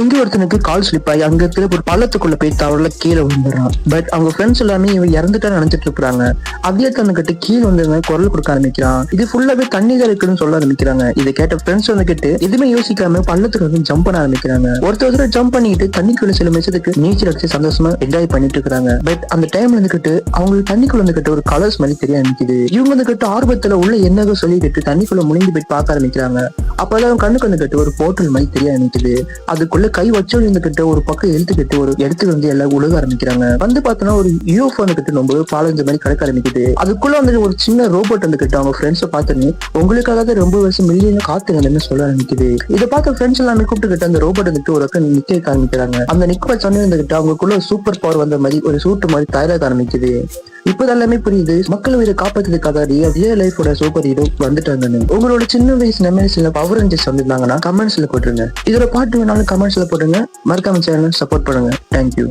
இங்க ஒருத்தனுக்கு கால் ஸ்லிப் ஆகி அங்க இருக்கிற ஒரு பள்ளத்துக்குள்ள போய் தவறுல கீழே விழுந்துறான். பட் அவங்க ஃப்ரெண்ட்ஸ் எல்லாமே இவன் இறந்துட்டா நினைச்சிட்டு இருக்காங்க. அப்படியே தன்னுக்கிட்ட கீழே வந்து குரல் கொடுக்க ஆரம்பிக்கிறான். இது ஃபுல்லாவே தண்ணி தான் இருக்குன்னு சொல்ல ஆரம்பிக்கிறாங்க. இதை கேட்ட ஃப்ரெண்ட்ஸ் வந்துகிட்டு எதுவுமே யோசிக்காம பள்ளத்துக்கு வந்து ஜம்ப் பண்ண ஆரம்பிக்கிறாங்க. ஒருத்தர் ஜம்ப் பண்ணிட்டு தண்ணிக்குள்ள சில நிமிஷத்துக்கு நீச்சல் அடிச்சு சந்தோஷமா என்ஜாய் பண்ணிட்டு இருக்காங்க. பட் அந்த டைம்ல வந்துகிட்டு அவங்களுக்கு தண்ணிக்குள்ள வந்துகிட்டு ஒரு கலர்ஸ் மாதிரி தெரிய ஆரம்பிக்குது. இவங்க வந்துகிட்டு ஆர்வத்துல உள்ள என்னதோ சொல்லிக்கிட்டு தண்ணிக்குள்ள முழுங்கி போய் பார்க்க ஆரம்பிக்கிறாங்க. அப்பதான் அவங்க கண்ணுக்கு வந்துகிட்டு ஒரு போர்ட்டல் மாதிரி தெரிய ஆரம்பிக்குது. அதுக்குள்ள கை வச்சு இருந்துகிட்டு ஒரு பக்கம் எழுத்துக்கிட்டு ஒரு இடத்துக்கு வந்து எல்லாம் உழுக ஆரம்பிக்கிறாங்க. வந்து பார்த்தோன்னா ஒரு யூஎஃப்ஓ வந்துகிட்டு ரொம்ப பாலஞ்ச மாதிரி கிடக்க ஆரம்பிக்குது. அதுக்குள்ள வந்து ஒரு சின்ன ரோபோட் வந்துகிட்டு அவங்க ஃப்ரெண்ட்ஸை பார்த்துன்னு உங்களுக்காக ரொம்ப வருஷம் மில்லியன் காத்துங்கன்னு சொல்ல ஆரம்பிக்குது. இதை பார்த்த ஃப்ரெண்ட்ஸ் எல்லாமே கூப்பிட்டுக்கிட்டு அந்த ரோபோட் வந்துட்டு ஒரு பக்கம் நிக்க வைக்க ஆரம்பிக்கிறாங்க. அந்த நிக்க வச்சோன்னே வந்துகிட்டு அவங்களுக்குள்ள சூப்பர் பவர் வந்த மாதிரி ஒரு சூட்டு மாதிரி தயாராக ஆரம்பிக்குது. இப்போது எல்லாமே புரியுது, மக்கள் உயிரை காப்பாத்துறதுக்காக ரியல் லைஃபோட சூப்பர் ஹீரோ வந்துட்டாங்கன்னு. உங்களோட சின்ன வயசு மெமரிஸ்ல பவர் ரேஞ்சர்ஸ் வந்திருந்தாங்கன்னா கமெண்ட்ஸ்ல போட்டுருங்க. இதோட பாட்டு வேணாலும் கமெண்ட்ஸ்ல போட்டுருங்க. மறக்காம சேனல் சப்போர்ட் பண்ணுங்க. தேங்க்யூ.